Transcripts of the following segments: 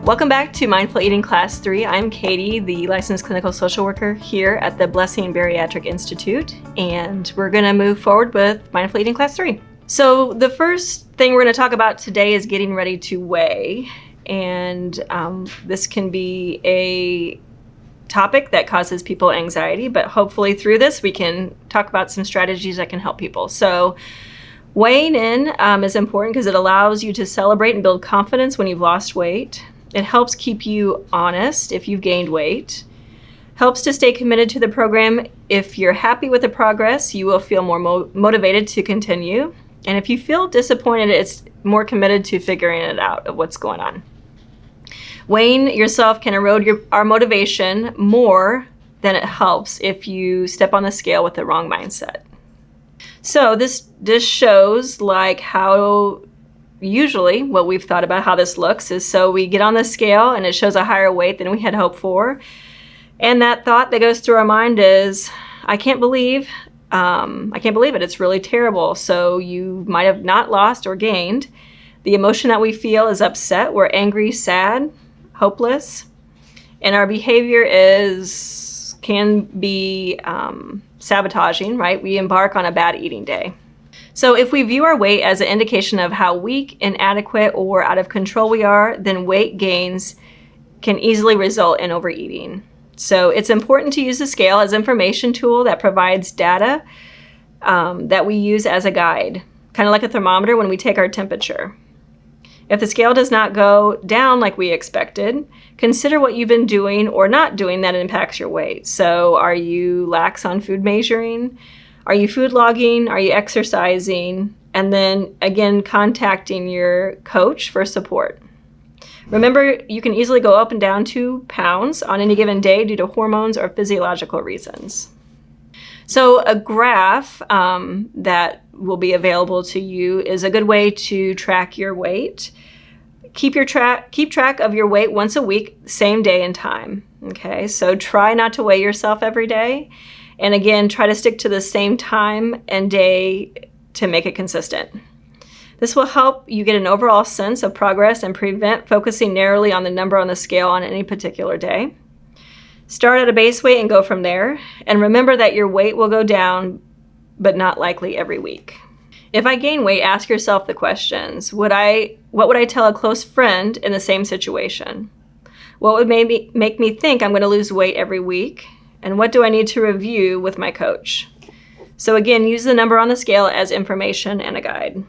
Welcome back to Mindful Eating Class 3. I'm Katie, the licensed clinical social worker here at the Blessing Bariatric Institute, and we're going to move forward with Mindful Eating Class 3. So the first thing we're going to talk about today is getting ready to weigh, and this can be a topic that causes people anxiety, but hopefully through this we can talk about some strategies that can help people. So weighing in is important because it allows you to celebrate and build confidence when you've lost weight. It helps keep you honest if you've gained weight. Helps to stay committed to the program. If you're happy with the progress, you will feel more motivated to continue. And if you feel disappointed, it's more committed to figuring it out of what's going on. Weighing yourself can erode our motivation more than it helps if you step on the scale with the wrong mindset. So this shows like how usually what we've thought about how this looks is, so we get on the scale and it shows a higher weight than we had hoped for. And that thought that goes through our mind is, I can't believe it. It's really terrible. So you might have not lost or gained. The emotion that we feel is upset. We're angry, sad, hopeless. And our behavior can be sabotaging, right? We embark on a bad eating day. So if we view our weight as an indication of how weak, inadequate, or out of control we are, then weight gains can easily result in overeating. So it's important to use the scale as an information tool that provides data that we use as a guide, kind of like a thermometer when we take our temperature. If the scale does not go down like we expected, consider what you've been doing or not doing that impacts your weight. So are you lax on food measuring? Are you food logging? Are you exercising? And then again, contacting your coach for support. Remember, you can easily go up and down 2 pounds on any given day due to hormones or physiological reasons. So a graph that will be available to you is a good way to track your weight. Keep track of your weight once a week, same day and time. Okay, so try not to weigh yourself every day. And again, try to stick to the same time and day to make it consistent. This will help you get an overall sense of progress and prevent focusing narrowly on the number on the scale on any particular day. Start at a base weight and go from there. And remember that your weight will go down, but not likely every week. If I gain weight, ask yourself the questions. What would I tell a close friend in the same situation? What would make me think I'm going to lose weight every week? And what do I need to review with my coach? So again, use the number on the scale as information and a guide.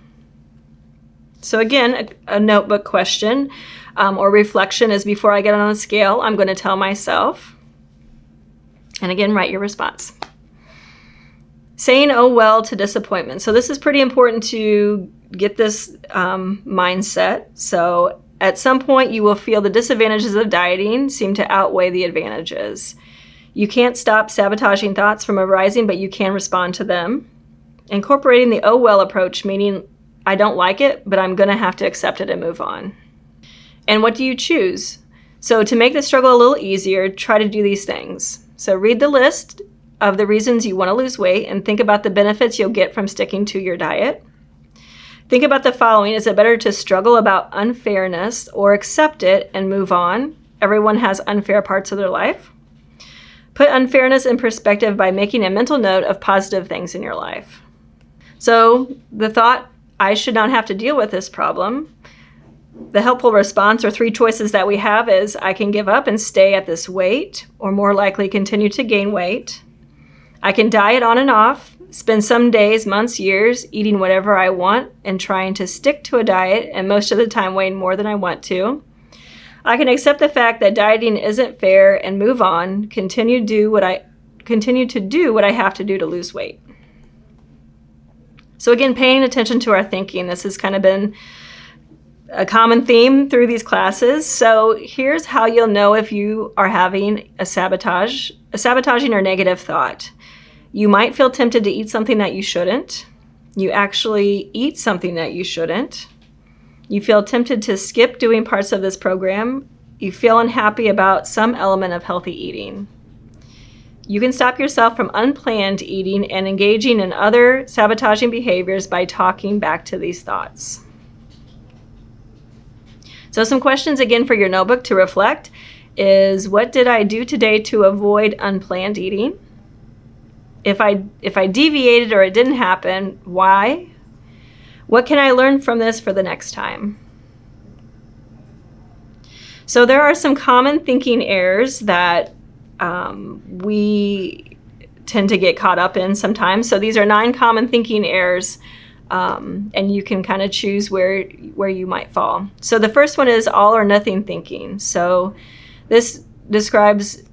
So again, a notebook question or reflection is, before I get on the scale, I'm going to tell myself. And again, write your response. Saying "oh well" to disappointment. So this is pretty important to get this mindset. So at some point you will feel the disadvantages of dieting seem to outweigh the advantages. You can't stop sabotaging thoughts from arising, but you can respond to them. Incorporating the "oh well" approach, meaning I don't like it, but I'm going to have to accept it and move on. And what do you choose? So to make the struggle a little easier, try to do these things. So read the list of the reasons you want to lose weight and think about the benefits you'll get from sticking to your diet. Think about the following. Is it better to struggle about unfairness or accept it and move on? Everyone has unfair parts of their life. Put unfairness in perspective by making a mental note of positive things in your life. So the thought, I should not have to deal with this problem. The helpful response, or 3 choices that we have, is I can give up and stay at this weight, or more likely continue to gain weight. I can diet on and off, spend some days, months, years eating whatever I want and trying to stick to a diet, and most of the time weighing more than I want to. I can accept the fact that dieting isn't fair and move on, continue to do what I have to do to lose weight. So again, paying attention to our thinking. This has kind of been a common theme through these classes. So here's how you'll know if you are having a sabotaging or negative thought. You might feel tempted to eat something that you shouldn't. You actually eat something that you shouldn't. You feel tempted to skip doing parts of this program. You feel unhappy about some element of healthy eating. You can stop yourself from unplanned eating and engaging in other sabotaging behaviors by talking back to these thoughts. So some questions again for your notebook to reflect is, what did I do today to avoid unplanned eating? If I deviated or it didn't happen, why? What can I learn from this for the next time? So there are some common thinking errors that we tend to get caught up in sometimes. So these are 9 common thinking errors, and you can kind of choose where you might fall. So the first one is all or nothing thinking. So this describes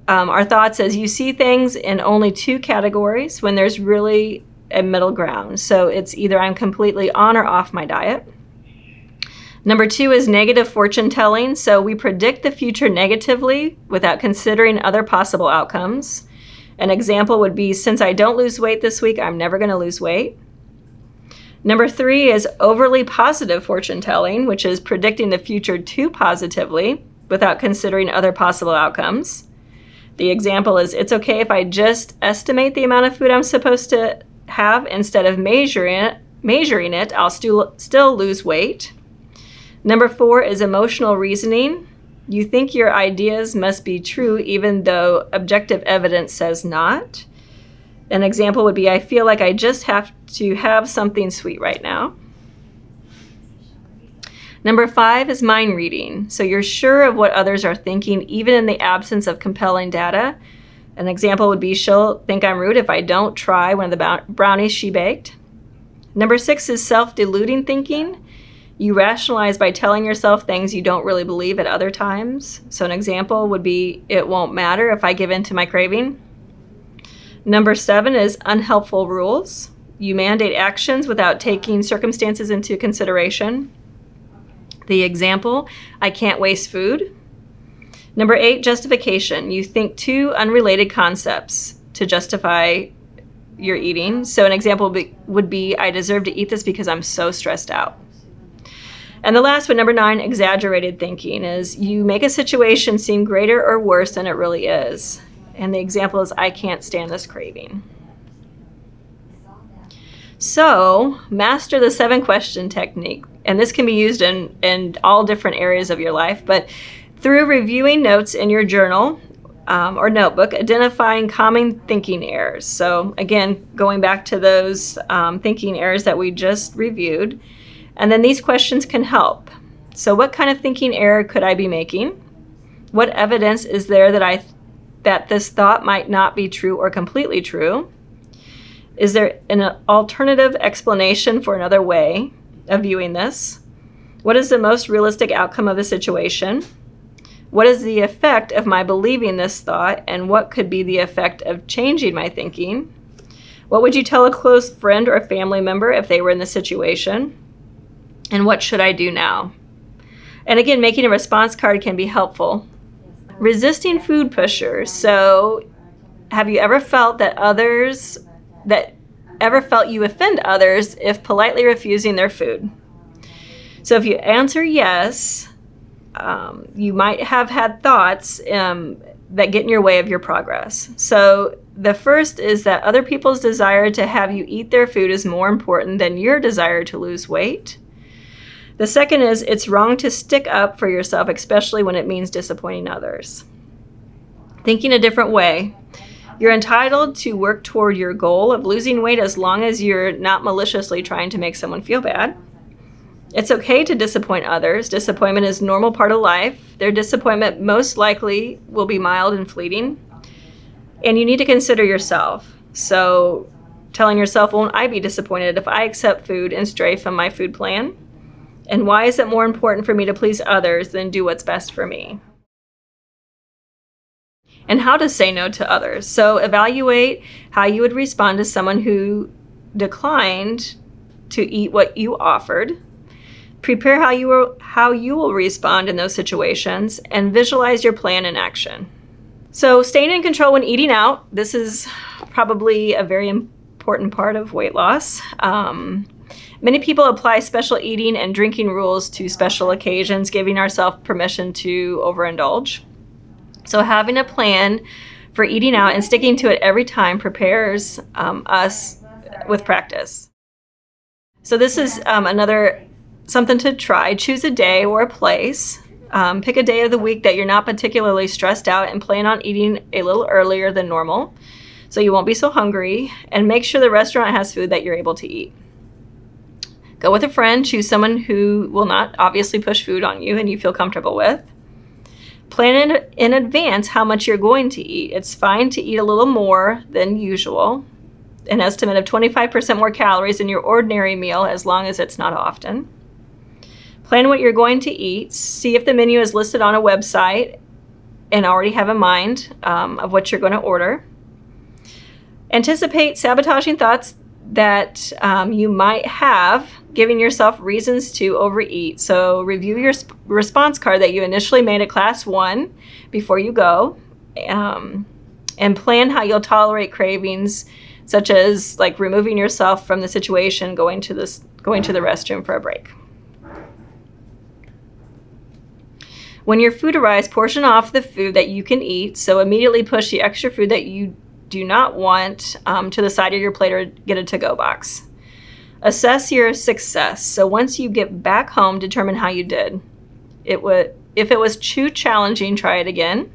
our thoughts as you see things in only 2 categories when there's really a middle ground. So it's either I'm completely on or off my diet. Number 2 is negative fortune telling. So we predict the future negatively without considering other possible outcomes. An example would be, since I don't lose weight this week, I'm never going to lose weight. Number 3 is overly positive fortune telling, which is predicting the future too positively without considering other possible outcomes. The example is, it's okay if I just estimate the amount of food I'm supposed to have instead of measuring it, I'll still lose weight. Number 4 is emotional reasoning. You think your ideas must be true even though objective evidence says not. An example would be, I feel like I just have to have something sweet right now. Number 5 is mind reading. So you're sure of what others are thinking even in the absence of compelling data. An example would be, she'll think I'm rude if I don't try one of the brownies she baked. Number 6 is self-deluding thinking. You rationalize by telling yourself things you don't really believe at other times. So an example would be, it won't matter if I give in to my craving. Number 7 is unhelpful rules. You mandate actions without taking circumstances into consideration. The example, I can't waste food. Number 8, justification. You think 2 unrelated concepts to justify your eating. So an example would be, I deserve to eat this because I'm so stressed out. And the last one, number 9, exaggerated thinking, is you make a situation seem greater or worse than it really is. And the example is, I can't stand this craving. So master the 7-question technique. And this can be used in all different areas of your life, but through reviewing notes in your journal or notebook, identifying common thinking errors. So again, going back to those thinking errors that we just reviewed. And then these questions can help. So what kind of thinking error could I be making? What evidence is there that this thought might not be true or completely true? Is there an alternative explanation for another way of viewing this? What is the most realistic outcome of the situation? What is the effect of my believing this thought, and what could be the effect of changing my thinking? What would you tell a close friend or family member if they were in this situation? And what should I do now? And again, making a response card can be helpful. Resisting food pushers. So have you ever felt you offend others if politely refusing their food? So if you answer yes, you might have had thoughts that get in your way of your progress. So the first is that other people's desire to have you eat their food is more important than your desire to lose weight. The second is, it's wrong to stick up for yourself, especially when it means disappointing others. Thinking a different way. You're entitled to work toward your goal of losing weight as long as you're not maliciously trying to make someone feel bad. It's okay to disappoint others. Disappointment is a normal part of life. Their disappointment most likely will be mild and fleeting. And you need to consider yourself. So telling yourself, won't I be disappointed if I accept food and stray from my food plan? And why is it more important for me to please others than do what's best for me? And how to say no to others. So evaluate how you would respond to someone who declined to eat what you offered. Prepare how you will respond in those situations, and visualize your plan in action. So staying in control when eating out. This is probably a very important part of weight loss. Many people apply special eating and drinking rules to special occasions, giving ourselves permission to overindulge. So having a plan for eating out and sticking to it every time prepares us with practice. So this is another something to try, choose a day or a place. Pick a day of the week that you're not particularly stressed out and plan on eating a little earlier than normal so you won't be so hungry, and make sure the restaurant has food that you're able to eat. Go with a friend, choose someone who will not obviously push food on you and you feel comfortable with. Plan in advance how much you're going to eat. It's fine to eat a little more than usual, an estimate of 25% more calories than your ordinary meal as long as it's not often. Plan what you're going to eat. See if the menu is listed on a website and already have a mind of what you're going to order. Anticipate sabotaging thoughts that you might have, giving yourself reasons to overeat. So review your response card that you initially made at class 1 before you go, and plan how you'll tolerate cravings, such as like removing yourself from the situation, going to the restroom for a break. When your food arrives, portion off the food that you can eat. So immediately push the extra food that you do not want to the side of your plate or get a to-go box. Assess your success. So once you get back home, determine how you did. If it was too challenging, try it again.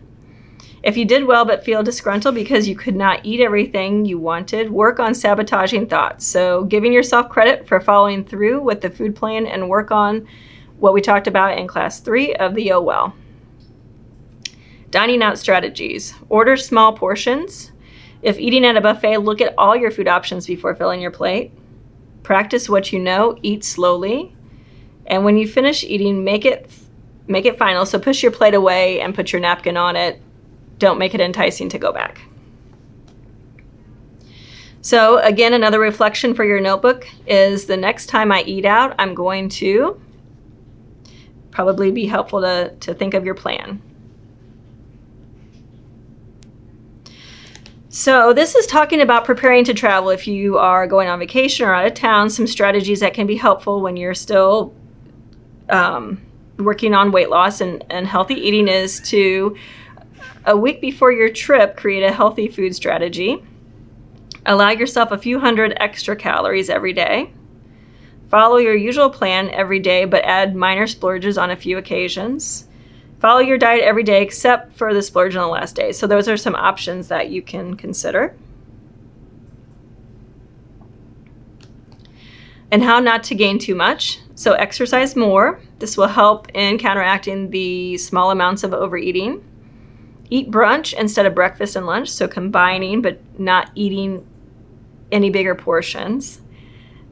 If you did well but feel disgruntled because you could not eat everything you wanted, work on sabotaging thoughts. So giving yourself credit for following through with the food plan, and work on what we talked about in class 3 of the Oh Well. Dining out strategies. Order small portions. If eating at a buffet, look at all your food options before filling your plate. Practice what you know, eat slowly. And when you finish eating, make it final. So push your plate away and put your napkin on it. Don't make it enticing to go back. So again, another reflection for your notebook is the next time I eat out, I'm going to probably be helpful to think of your plan. So this is talking about preparing to travel if you are going on vacation or out of town, some strategies that can be helpful when you're still working on weight loss and healthy eating is to, a week before your trip, create a healthy food strategy. Allow yourself a few hundred extra calories every day. Follow your usual plan every day, but add minor splurges on a few occasions. Follow your diet every day except for the splurge on the last day. So those are some options that you can consider. And how not to gain too much. So exercise more. This will help in counteracting the small amounts of overeating. Eat brunch instead of breakfast and lunch, so combining but not eating any bigger portions.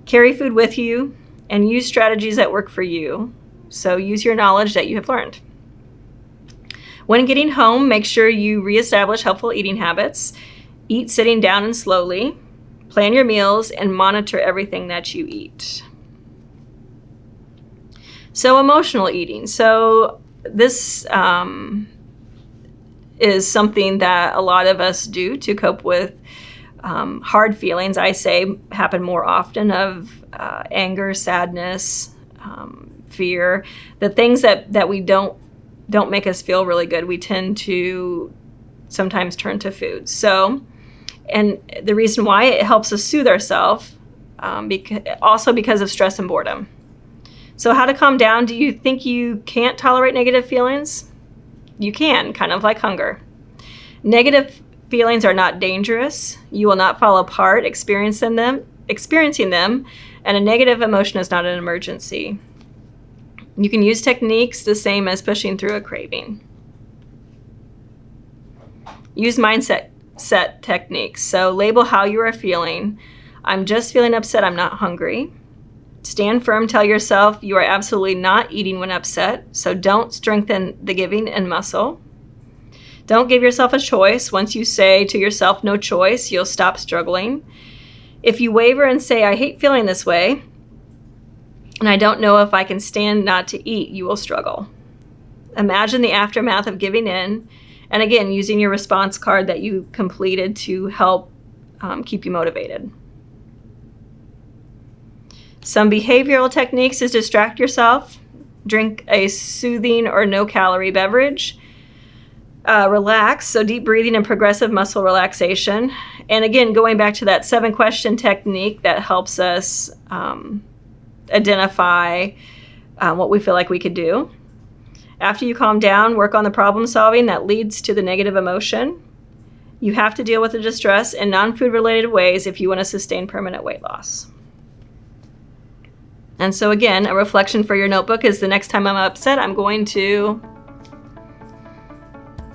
Carry food with you and use strategies that work for you. So use your knowledge that you have learned. When getting home, make sure you reestablish helpful eating habits. Eat sitting down and slowly. Plan your meals and monitor everything that you eat. So emotional eating. So this is something that a lot of us do to cope with hard feelings. I say happen more often of anger, sadness, fear, the things that we don't make us feel really good. We tend to sometimes turn to food. So, and the reason why, it helps us soothe ourselves, because of stress and boredom. So how to calm down? Do you think you can't tolerate negative feelings? You can, kind of like hunger. Negative feelings are not dangerous. You will not fall apart experiencing them, and a negative emotion is not an emergency. You can use techniques the same as pushing through a craving. Use mindset techniques. So label how you are feeling. I'm just feeling upset, I'm not hungry. Stand firm, tell yourself you are absolutely not eating when upset, so don't strengthen the giving and muscle. Don't give yourself a choice. Once you say to yourself, no choice, you'll stop struggling. If you waver and say, I hate feeling this way, and I don't know if I can stand not to eat, you will struggle. Imagine the aftermath of giving in, and again, using your response card that you completed to help keep you motivated. Some behavioral techniques is distract yourself, drink a soothing or no-calorie beverage, relax, so deep breathing and progressive muscle relaxation. And again, going back to that 7-question technique that helps us identify what we feel like we could do. After you calm down, work on the problem solving that leads to the negative emotion. You have to deal with the distress in non-food related ways if you want to sustain permanent weight loss. And so again, a reflection for your notebook is the next time I'm upset, I'm going to...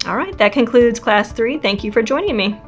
All right, that concludes class 3. Thank you for joining me.